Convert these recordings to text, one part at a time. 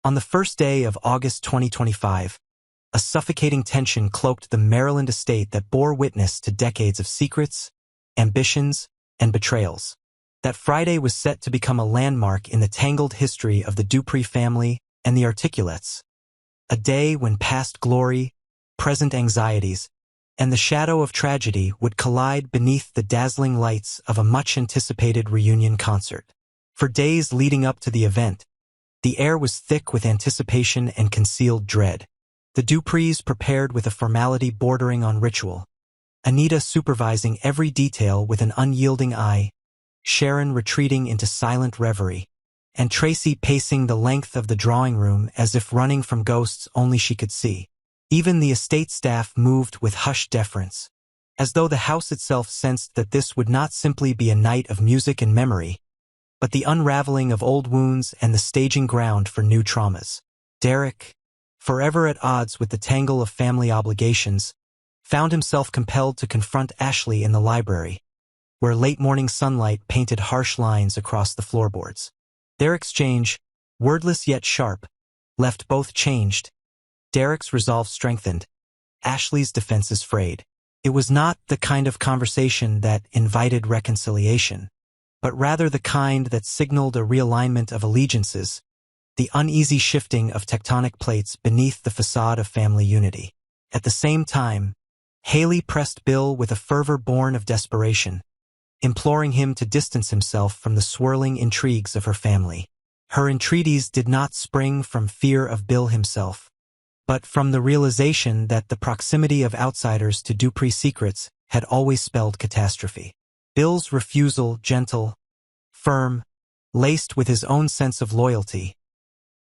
On the first day of August 2025, a suffocating tension cloaked the Maryland estate that bore witness to decades of secrets, ambitions, and betrayals. That Friday was set to become a landmark in the tangled history of the Dupree family and the Articulates. A day when past glory, present anxieties, and the shadow of tragedy would collide beneath the dazzling lights of a much-anticipated reunion concert. For days leading up to the event, the air was thick with anticipation and concealed dread. The Duprees prepared with a formality bordering on ritual, Anita supervising every detail with an unyielding eye, Sharon retreating into silent reverie, and Tracy pacing the length of the drawing room as if running from ghosts only she could see. Even the estate staff moved with hushed deference, as though the house itself sensed that this would not simply be a night of music and memory, but the unraveling of old wounds and the staging ground for new traumas. Derek, forever at odds with the tangle of family obligations, found himself compelled to confront Ashley in the library, where late-morning sunlight painted harsh lines across the floorboards. Their exchange, wordless yet sharp, left both changed. Derek's resolve strengthened, Ashley's defenses frayed. It was not the kind of conversation that invited reconciliation, but rather the kind that signaled a realignment of allegiances, the uneasy shifting of tectonic plates beneath the facade of family unity. At the same time, Haley pressed Bill with a fervor born of desperation, imploring him to distance himself from the swirling intrigues of her family. Her entreaties did not spring from fear of Bill himself, but from the realization that the proximity of outsiders to Dupree secrets had always spelled catastrophe. Bill's refusal, gentle, firm, laced with his own sense of loyalty,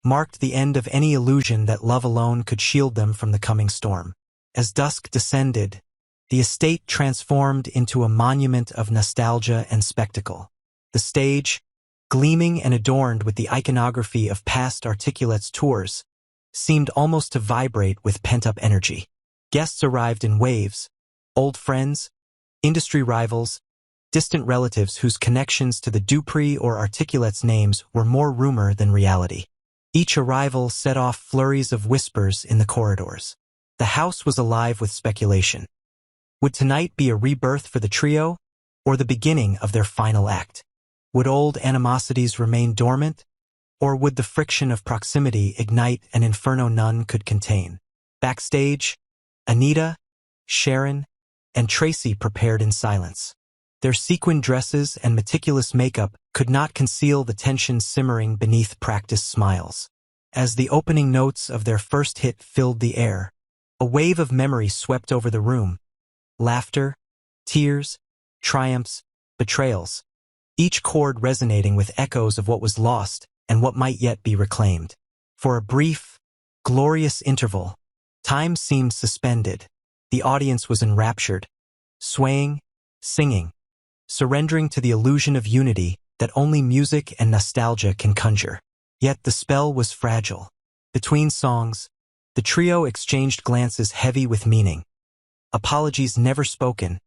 marked the end of any illusion that love alone could shield them from the coming storm. As dusk descended, the estate transformed into a monument of nostalgia and spectacle. The stage, gleaming and adorned with the iconography of past Articulates tours, seemed almost to vibrate with pent-up energy. Guests arrived in waves, old friends, industry rivals, distant relatives whose connections to the Dupree or Articulates names were more rumor than reality. Each arrival set off flurries of whispers in the corridors. The house was alive with speculation. Would tonight be a rebirth for the trio, or the beginning of their final act? Would old animosities remain dormant, or would the friction of proximity ignite an inferno none could contain? Backstage, Anita, Sharon, and Tracy prepared in silence. Their sequin dresses and meticulous makeup could not conceal the tension simmering beneath practiced smiles. As the opening notes of their first hit filled the air, a wave of memory swept over the room. Laughter, tears, triumphs, betrayals, each chord resonating with echoes of what was lost and what might yet be reclaimed. For a brief, glorious interval, time seemed suspended. The audience was enraptured, swaying, singing, surrendering to the illusion of unity that only music and nostalgia can conjure. Yet the spell was fragile. Between songs, the trio exchanged glances heavy with meaning. Apologies never spoken,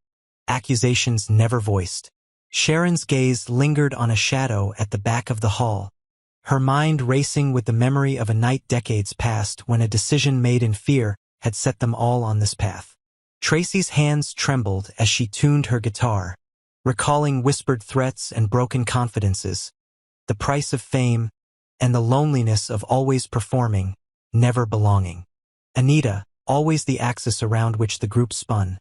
accusations never voiced. Sharon's gaze lingered on a shadow at the back of the hall, her mind racing with the memory of a night decades past when a decision made in fear had set them all on this path. Tracy's hands trembled as she tuned her guitar, recalling whispered threats and broken confidences, the price of fame, and the loneliness of always performing, never belonging. Anita, always the axis around which the group spun,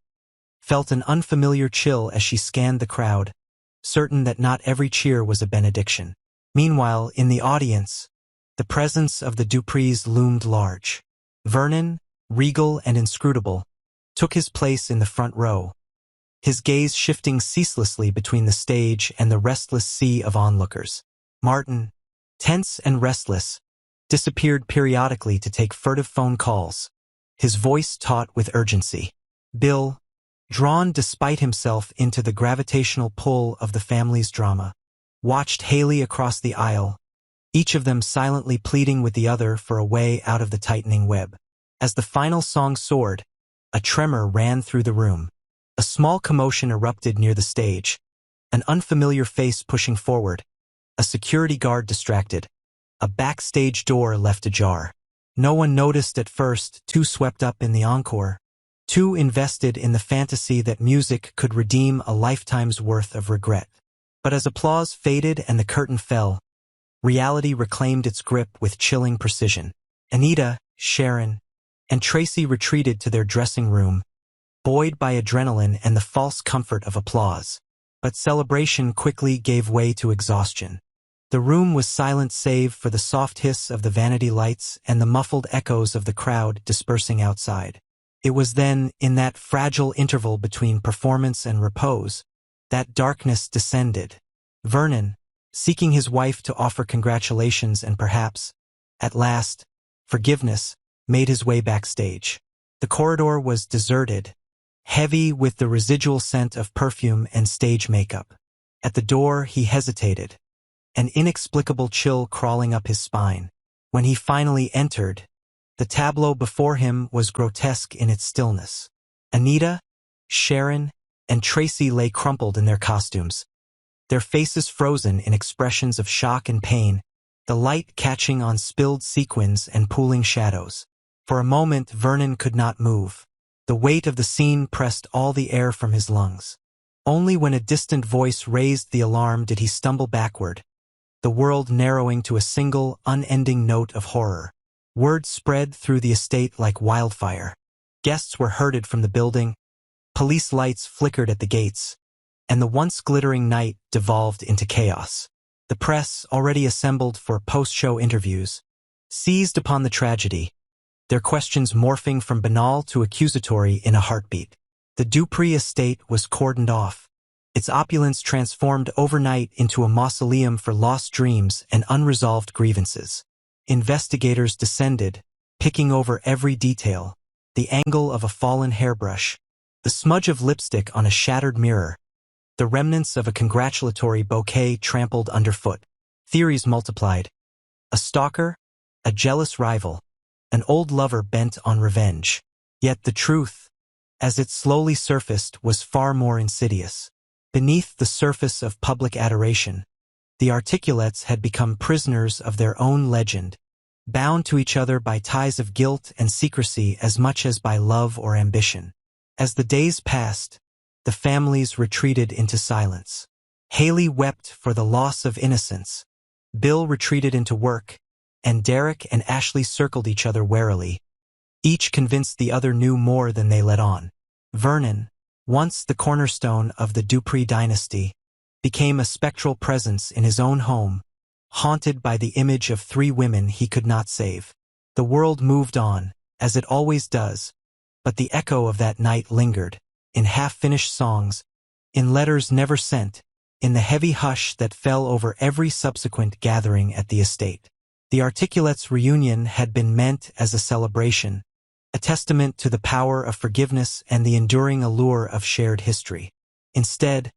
felt an unfamiliar chill as she scanned the crowd, certain that not every cheer was a benediction. Meanwhile, in the audience, the presence of the Duprees loomed large. Vernon, regal and inscrutable, took his place in the front row, his gaze shifting ceaselessly between the stage and the restless sea of onlookers. Martin, tense and restless, disappeared periodically to take furtive phone calls, his voice taut with urgency. Bill, drawn despite himself into the gravitational pull of the family's drama, watched Haley across the aisle, each of them silently pleading with the other for a way out of the tightening web. As the final song soared, a tremor ran through the room. A small commotion erupted near the stage, an unfamiliar face pushing forward, a security guard distracted, a backstage door left ajar. No one noticed at first, too swept up in the encore, too invested in the fantasy that music could redeem a lifetime's worth of regret. But as applause faded and the curtain fell, reality reclaimed its grip with chilling precision. Anita, Sharon, and Tracy retreated to their dressing room, buoyed by adrenaline and the false comfort of applause. But celebration quickly gave way to exhaustion. The room was silent save for the soft hiss of the vanity lights and the muffled echoes of the crowd dispersing outside. It was then, in that fragile interval between performance and repose, that darkness descended. Vernon, seeking his wife to offer congratulations and perhaps, at last, forgiveness, made his way backstage. The corridor was deserted, heavy with the residual scent of perfume and stage makeup. At the door he hesitated, an inexplicable chill crawling up his spine. When he finally entered, the tableau before him was grotesque in its stillness. Anita, Sharon, and Tracy lay crumpled in their costumes, their faces frozen in expressions of shock and pain, the light catching on spilled sequins and pooling shadows. For a moment Vernon could not move. The weight of the scene pressed all the air from his lungs. Only when a distant voice raised the alarm did he stumble backward, the world narrowing to a single, unending note of horror. Word spread through the estate like wildfire. Guests were herded from the building, police lights flickered at the gates, and the once glittering night devolved into chaos. The press, already assembled for post-show interviews, seized upon the tragedy, their questions morphing from banal to accusatory in a heartbeat. The Dupree estate was cordoned off, its opulence transformed overnight into a mausoleum for lost dreams and unresolved grievances. Investigators descended, picking over every detail, the angle of a fallen hairbrush, the smudge of lipstick on a shattered mirror, the remnants of a congratulatory bouquet trampled underfoot. Theories multiplied. A stalker, a jealous rival, an old lover bent on revenge. Yet the truth, as it slowly surfaced, was far more insidious. Beneath the surface of public adoration, the articulates had become prisoners of their own legend, bound to each other by ties of guilt and secrecy as much as by love or ambition. As the days passed, the families retreated into silence. Haley wept for the loss of innocence. Bill retreated into work, and Derek and Ashley circled each other warily, each convinced the other knew more than they let on. Vernon, once the cornerstone of the Dupree dynasty, became a spectral presence in his own home, haunted by the image of three women he could not save. The world moved on, as it always does, but the echo of that night lingered, in half-finished songs, in letters never sent, in the heavy hush that fell over every subsequent gathering at the estate. The articulates' reunion had been meant as a celebration, a testament to the power of forgiveness and the enduring allure of shared history. Instead,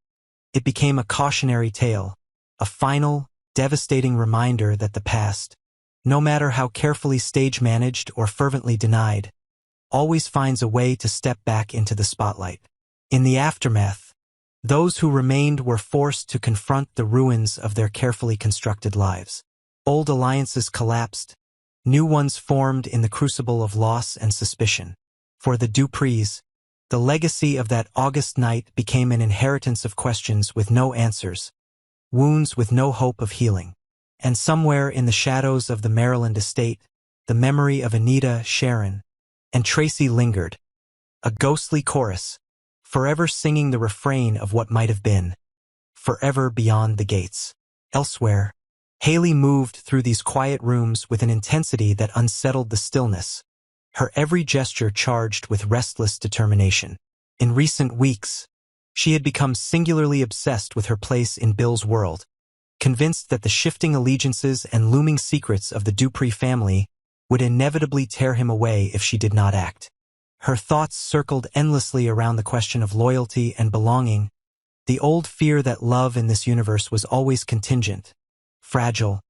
it became a cautionary tale, a final, devastating reminder that the past, no matter how carefully stage-managed or fervently denied, always finds a way to step back into the spotlight. In the aftermath, those who remained were forced to confront the ruins of their carefully constructed lives. Old alliances collapsed, new ones formed in the crucible of loss and suspicion. For the Duprees, the legacy of that August night became an inheritance of questions with no answers, wounds with no hope of healing. And somewhere in the shadows of the Maryland estate, the memory of Anita, Sharon, and Tracy lingered, a ghostly chorus, forever singing the refrain of what might have been, forever beyond the gates. Elsewhere, Haley moved through these quiet rooms with an intensity that unsettled the stillness, her every gesture charged with restless determination. In recent weeks, she had become singularly obsessed with her place in Bill's world, convinced that the shifting allegiances and looming secrets of the Dupree family would inevitably tear him away if she did not act. Her thoughts circled endlessly around the question of loyalty and belonging, the old fear that love in this universe was always contingent, fragile,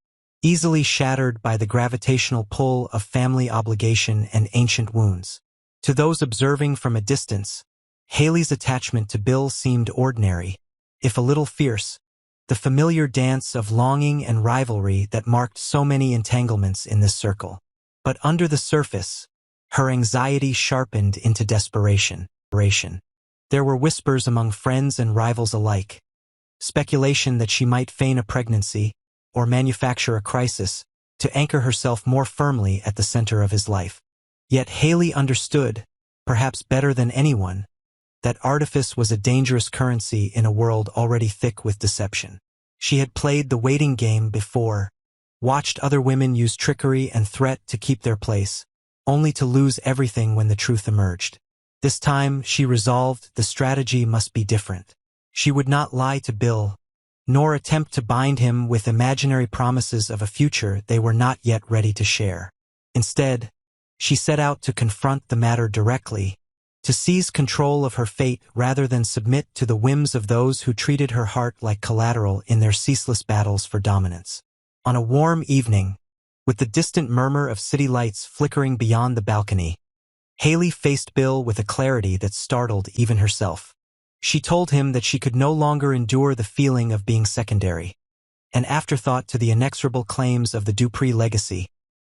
easily shattered by the gravitational pull of family obligation and ancient wounds. To those observing from a distance, Haley's attachment to Bill seemed ordinary, if a little fierce, the familiar dance of longing and rivalry that marked so many entanglements in this circle. But under the surface, her anxiety sharpened into desperation. There were whispers among friends and rivals alike, speculation that she might feign a pregnancy or manufacture a crisis to anchor herself more firmly at the center of his life. Yet Haley understood, perhaps better than anyone, that artifice was a dangerous currency in a world already thick with deception. She had played the waiting game before, watched other women use trickery and threat to keep their place, only to lose everything when the truth emerged. This time, she resolved the strategy must be different. She would not lie to Bill, nor attempt to bind him with imaginary promises of a future they were not yet ready to share. Instead, she set out to confront the matter directly, to seize control of her fate rather than submit to the whims of those who treated her heart like collateral in their ceaseless battles for dominance. On a warm evening, with the distant murmur of city lights flickering beyond the balcony, Haley faced Bill with a clarity that startled even herself. She told him that she could no longer endure the feeling of being secondary, an afterthought to the inexorable claims of the Dupree legacy,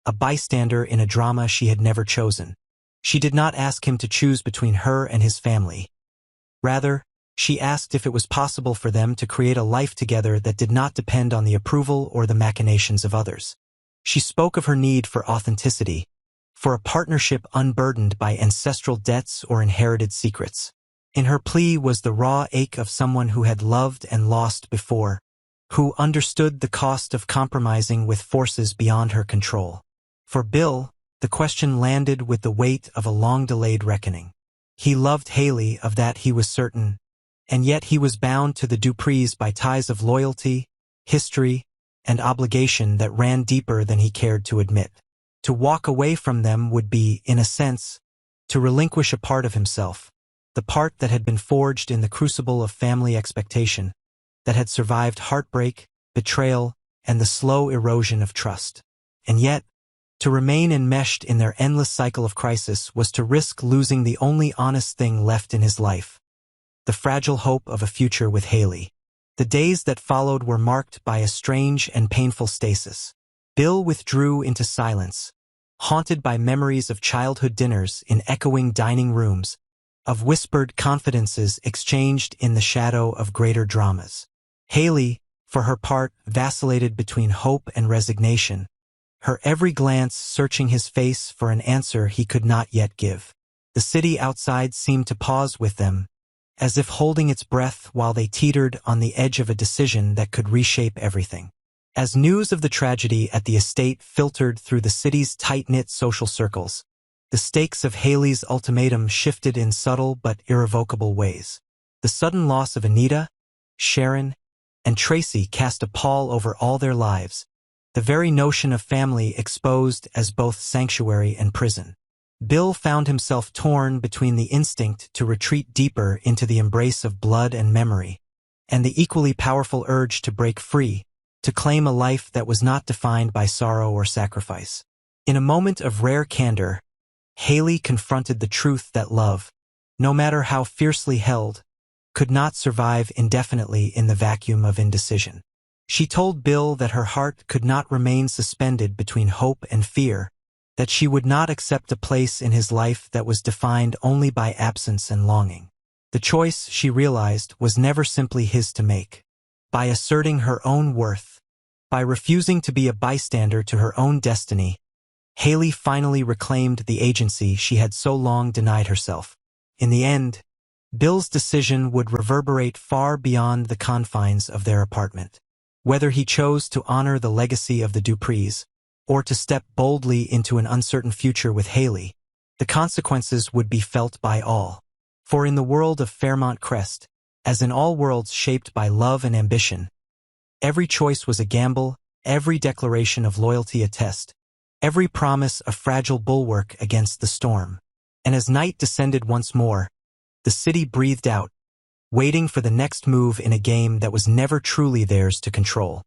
a bystander in a drama she had never chosen. She did not ask him to choose between her and his family. Rather, she asked if it was possible for them to create a life together that did not depend on the approval or the machinations of others. She spoke of her need for authenticity, for a partnership unburdened by ancestral debts or inherited secrets. In her plea was the raw ache of someone who had loved and lost before, who understood the cost of compromising with forces beyond her control. For Bill, the question landed with the weight of a long-delayed reckoning. He loved Haley, of that he was certain, and yet he was bound to the Duprees by ties of loyalty, history, and obligation that ran deeper than he cared to admit. To walk away from them would be, in a sense, to relinquish a part of himself, the part that had been forged in the crucible of family expectation, that had survived heartbreak, betrayal, and the slow erosion of trust. And yet, to remain enmeshed in their endless cycle of crisis was to risk losing the only honest thing left in his life, the fragile hope of a future with Haley. The days that followed were marked by a strange and painful stasis. Bill withdrew into silence, haunted by memories of childhood dinners in echoing dining rooms, of whispered confidences exchanged in the shadow of greater dramas. Haley, for her part, vacillated between hope and resignation, her every glance searching his face for an answer he could not yet give. The city outside seemed to pause with them, as if holding its breath while they teetered on the edge of a decision that could reshape everything. As news of the tragedy at the estate filtered through the city's tight-knit social circles, the stakes of Haley's ultimatum shifted in subtle but irrevocable ways. The sudden loss of Anita, Sharon, and Tracy cast a pall over all their lives, the very notion of family exposed as both sanctuary and prison. Bill found himself torn between the instinct to retreat deeper into the embrace of blood and memory, and the equally powerful urge to break free, to claim a life that was not defined by sorrow or sacrifice. In a moment of rare candor, Haley confronted the truth that love, no matter how fiercely held, could not survive indefinitely in the vacuum of indecision. She told Bill that her heart could not remain suspended between hope and fear, that she would not accept a place in his life that was defined only by absence and longing. The choice, she realized, was never simply his to make. By asserting her own worth, by refusing to be a bystander to her own destiny, Haley finally reclaimed the agency she had so long denied herself. In the end, Bill's decision would reverberate far beyond the confines of their apartment. Whether he chose to honor the legacy of the Duprees, or to step boldly into an uncertain future with Haley, the consequences would be felt by all. For in the world of Fairmont Crest, as in all worlds shaped by love and ambition, every choice was a gamble, every declaration of loyalty a test, every promise a fragile bulwark against the storm. And as night descended once more, the city breathed out, waiting for the next move in a game that was never truly theirs to control.